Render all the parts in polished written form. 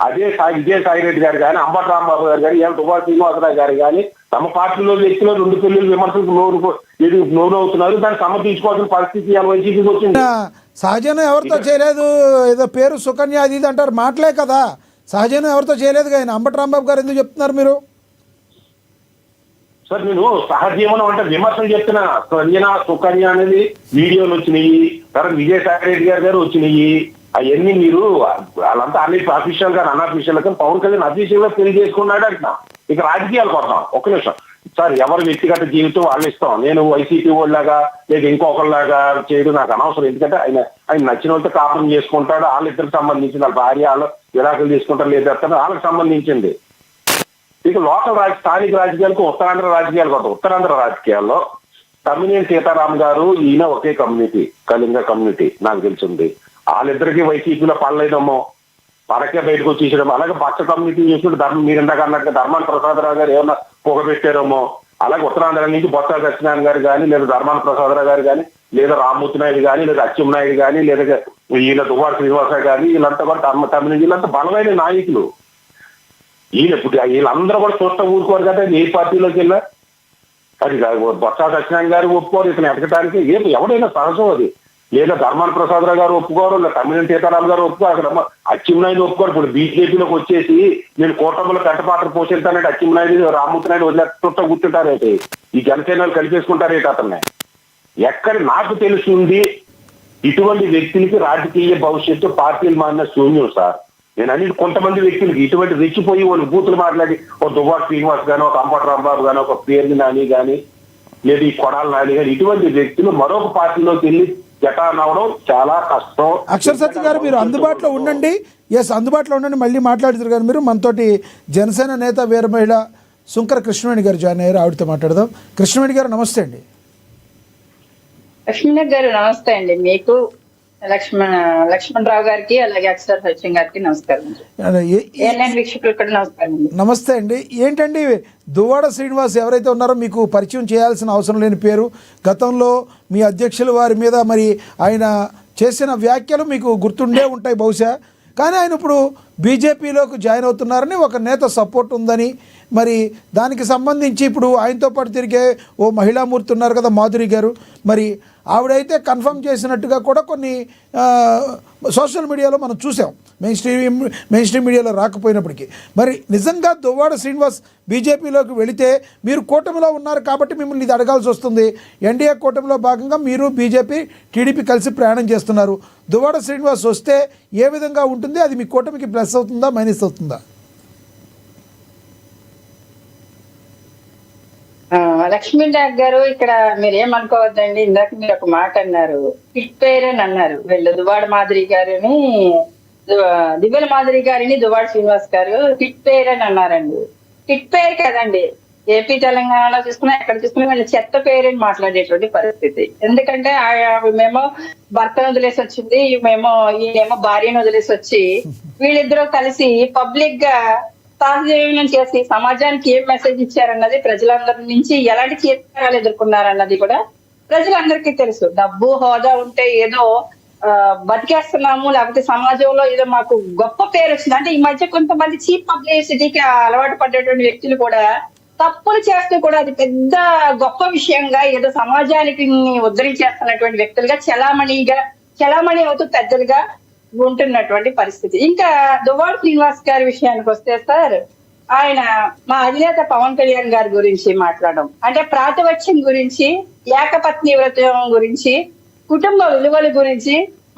అదే విజయసాయి రెడ్డి గారు కానీ, అంబటి రాంబాబు గారు కానీ, దువ్వాడ శ్రీనివాసరావు గారు కానీ తమ పార్టీలో వ్యక్తిలో 2 పెళ్లి విమర్శలకు నోరవుతున్నారు. దాన్ని సమర్థించుకోవాల్సిన పరిస్థితి వైసీపీకి వచ్చింది. సహజనం ఎవరితో చేయలేదు, ఏదో పేరు సుకన్య అది ఇది అంటారు, మాటలే కదా. సహజనం ఎవరితో చేయలేదు కానీ అంబటి రాంబాబు గారు ఎందుకు చెప్తున్నారు మీరు? సార్ నేను సహజీవనం అంటే విమర్శలు చెప్తున్నా. సంజన సుకన్య అనేది వీడియోలు వచ్చినాయి, తర్వాత విజయసాయి రెడ్డి గారు వచ్చినాయి. అవన్నీ మీరు వాళ్ళంతా అన్నిటి అఫీషియల్ గా అన్అఫీషియల్ గా పవన్ కళ్యాణ్ అఫీషియల్ గా పెళ్లి చేసుకున్నాడు అంటున్నా. ఇక రాజకీయాలు కొడతాం. ఒక్క నిమిషం సార్, ఎవరి వ్యక్తిగత జీవితం వాళ్ళు ఇస్తాం. నేను వైసీపీ వాళ్ళలాగా లేదా ఇంకొకరిలాగా చేయడం నాకు అనవసరం. ఎందుకంటే ఆయన నచ్చిన వాళ్ళతో కాపురం చేసుకుంటాడు. వాళ్ళిద్దరికి సంబంధించింది, వాళ్ళ భార్య వాళ్ళు విడాకులు తీసుకుంటారు లేదా వాళ్ళకి సంబంధించింది. ఇక లోకల్ స్థానిక రాజకీయాలకు ఉత్తరాంధ్ర రాజకీయాలు కొడతాం. ఉత్తరాంధ్ర రాజకీయాల్లో తమ్మినేని సీతారాం గారు ఈయన ఒకే కమ్యూనిటీ, కళింగ కమ్యూనిటీ నాకు తెలిసింది. వాళ్ళిద్దరికి వైసీపీలో పడలేదమ్మో, పడకే బయటకు వచ్చేసాడో. అలాగే పచ్చ కమ్యూనిటీ చేసినట్టు మీరు ఇందాక అన్నట్టు ధర్మాన ప్రసాదరావు గారు ఏమన్నా పొగబెట్టారేమో. అలాగే ఉత్తరాంధ్ర నుంచి బొత్స సత్యనారాయణ గారు కానీ, లేదా ధర్మాన ప్రసాదరావు గారు కానీ, లేదా రామ్మూర్తి నాయుడు కానీ, లేదా అచ్చెన్నాయుడు కానీ, లేదా ఈయన దువ్వాడ శ్రీనివాసరావు కానీ, వీళ్ళంతా కూడా తమిళ వీళ్ళంతా బలమైన నాయకులు. వీళ్ళందరూ కూడా చూస్తా ఊరుకోరు కదా. ఏ పార్టీలోకి వెళ్ళా అది బొత్స సత్యనారాయణ గారు ఒప్పుకోరు ఇతను ఎదగటానికి. ఎవడైనా సహజం అది. లేదా ధర్మాన ప్రసాదరావు గారు ఒప్పుకోరు, లేదా తమ్మినేని సీతారాం గారు ఒప్పుకోరు, అక్కడ అచ్చెన్నాయుడు ఒప్పుకోరు. ఇప్పుడు బీజేపీలోకి వచ్చేసి నేను కూటమిలో పెంటపాత్ర పోషిస్తానంటే అచ్చెన్నాయుడు రామ్మూర్తి నాయుడు వదిలేట్టు కూర్చుంటారేంటి? ఈ జనసేనలు కలిపేసుకుంటారేంటి అతన్ని? ఎక్కడ నాకు తెలుస్తుంది ఇటువంటి వ్యక్తులకి రాజకీయ భవిష్యత్తు పార్టీలు మారిన శూన్యం సార్. నేను అన్ని కొంతమంది వ్యక్తులకి ఇటువంటి రెచ్చిపోయి వాళ్ళు బూతులు మాట్లాడి ఒక దువ్వాడ శ్రీనివాస్ గానీ, ఒక అంబటి రాంబాబు గానీ, ఒక పేర్ని నాని గానీ, లేదా ఈ కొడాల నాని గానీ, ఇటువంటి వ్యక్తులు మరొక పార్టీలోకి వెళ్ళి జటానవడం చాలా కష్టం. అక్షర సత్య గారు మీరు అందుబాటులో ఉండండి. అందుబాటులో ఉండండి, మళ్ళీ మాట్లాడుతారు గారు మీరు. మనతోటి జనసేన నేత వీర మహిళ సుంకర కృష్ణవేణి గారు జాయిన్ అయ్యారు. ఆవిడతో మాట్లాడదాం. కృష్ణవేణి గారు నమస్తే అండి. లక్ష్మణ గారు నమస్తే అండి. మీకు లక్ష్మణరావు గారికి అలాగే అక్షర సత్యం గారికి నమస్కారం. వీక్షకులు కూడా నమస్కారం. నమస్తే అండి. ఏంటండి దువ్వాడ శ్రీనివాస్ ఎవరైతే ఉన్నారో మీకు పరిచయం చేయాల్సిన అవసరం లేని పేరు. గతంలో మీ అధ్యక్షుల వారి మీద మరి ఆయన చేసిన వ్యాఖ్యలు మీకు గుర్తుండే ఉంటాయి బహుశా. కానీ ఆయన ఇప్పుడు బీజేపీలోకి జాయిన్ అవుతున్నారని ఒక నేత సపోర్ట్ ఉందని, మరి దానికి సంబంధించి ఇప్పుడు ఆయనతో పాటు తిరిగే ఓ మహిళామూర్తి ఉన్నారు కదా మాధురి గారు, మరి ఆవిడైతే కన్ఫర్మ్ చేసినట్టుగా కూడా కొన్ని సోషల్ మీడియాలో మనం చూసాం, మెయిన్ స్ట్రీమ్ మీడియాలో రాకపోయినప్పటికీ. మరి నిజంగా దువ్వాడ శ్రీనివాస్ బీజేపీలోకి వెళితే మీరు కూటమిలో ఉన్నారు కాబట్టి మిమ్మల్ని ఇది అడగాల్సి వస్తుంది. ఎన్డీఏ కూటమిలో భాగంగా మీరు బీజేపీ టీడీపీ కలిసి ప్రయాణం చేస్తున్నారు. దువ్వాడ శ్రీనివాస్ వస్తే ఏ విధంగా ఉంటుంది? అది మీ కూటమికి ప్లస్ అవుతుందా మైనస్ అవుతుందా? లక్ష్మీనాథ్ గారు, ఇక్కడ మీరేమనుకోవద్దండి. ఇందాక మీరు ఒక మాట అన్నారు, హిట్ పేర్ అని అన్నారు. వీళ్ళు దువ్వాడ మాధురి గారిని, దివ్యల మాధురి గారిని దువ్వాడ శ్రీనివాస్ గారు హిట్ పేర్ అని అన్నారండి. హిట్ పేర్ కదండి. ఏపీ తెలంగాణలో చూసుకున్నా ఎక్కడ చూసుకున్నా వీళ్ళు చెత్త పేరు అని మాట్లాడేటువంటి పరిస్థితి. ఎందుకంటే మేము భర్తను వదిలేసి వచ్చింది, ఈయనేమో భార్యను వదిలేసి వచ్చి వీళ్ళిద్దరూ కలిసి పబ్లిక్ గా సహజీవనం చేసి సమాజానికి ఏం మెసేజ్ ఇచ్చారన్నది, ప్రజలందరి నుంచి ఎలాంటి చేతనాలు ఎదుర్కొన్నారన్నది కూడా ప్రజలందరికీ తెలుసు. డబ్బు హోదా ఉంటే ఏదో బతికేస్తున్నాము, లేకపోతే సమాజంలో ఏదో మాకు గొప్ప పేరు వచ్చింది అంటే, ఈ మధ్య కొంతమంది చీప్ పబ్లిసిటీకి అలవాటు పడేటువంటి వ్యక్తులు కూడా తప్పులు చేస్తూ కూడా అది పెద్ద గొప్ప విషయంగా ఏదో సమాజానికి ఉద్ధరించేస్తున్నటువంటి వ్యక్తులుగా చలామణి అవుతూ పెద్దలుగా ఉంటున్నటువంటి పరిస్థితి. ఇంకా దువ్వాడ శ్రీనివాస్ గారి విషయానికి వస్తే సార్, ఆయన మా అధినేత పవన్ కళ్యాణ్ గారి గురించి మాట్లాడడం అంటే ప్రాతిపత్యం గురించి, ఏకపత్ని వ్రతం గురించి, కుటుంబ విలువల గురించి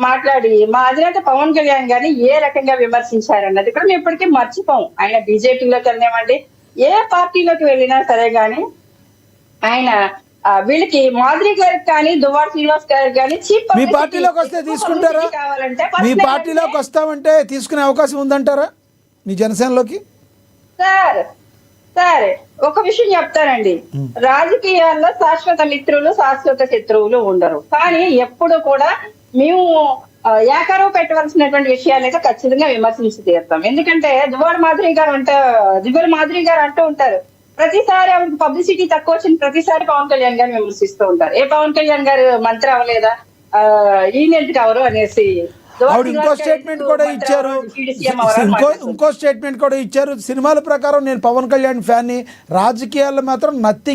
మాట్లాడి మా అధినేత పవన్ కళ్యాణ్ గారిని ఏ రకంగా విమర్శించారన్నది కూడా మేము ఇప్పటికీ మర్చిపోం. ఆయన బీజేపీలోకి వెళ్ళినామండి, ఏ పార్టీలోకి వెళ్ళినా సరే గాని ఆయన వీళ్ళకి మాధురి గారికి కానీ దువ్వాడ శ్రీనివాస్ గారికి కానీ మీ పార్టీలోకి వస్తే తీసుకుంటారా? మీ పార్టీలోకి వస్తామంటే తీసుకునే అవకాశం ఉందంటారా మీ జనసేనలోకి? సార్ ఒక విషయం చెప్తానండి, రాజకీయాల్లో శాశ్వత మిత్రులు శాశ్వత శత్రువులు ఉండరు. కానీ ఎప్పుడు కూడా మేము ఏకరువు పెట్టవలసినటువంటి విషయాలు అయితే ఖచ్చితంగా విమర్శించి తీరుతాం. ఎందుకంటే దివ్యల మాధురి గారు అంటూ ఉంటారు, ప్రతిసారి ఆవిడకి పబ్లిసిటీ తక్కువ వచ్చింది ప్రతిసారి పవన్ కళ్యాణ్ గారిని విమర్శిస్తూ ఉంటారు. ఏ పవన్ కళ్యాణ్ గారు మంత్రి అవ్వలేదా, ఈయన ఎందుకు అవరు అనేసి ఆవిడ ఇంకో స్టేట్మెంట్ కూడా ఇచ్చారు. ఇంకో స్టేట్మెంట్ కూడా ఇచ్చారు. సినిమాల ప్రకారం నేను పవన్ కళ్యాణ్ ఫ్యాన్ని, రాజకీయాల్లో మాత్రం నథింగ్.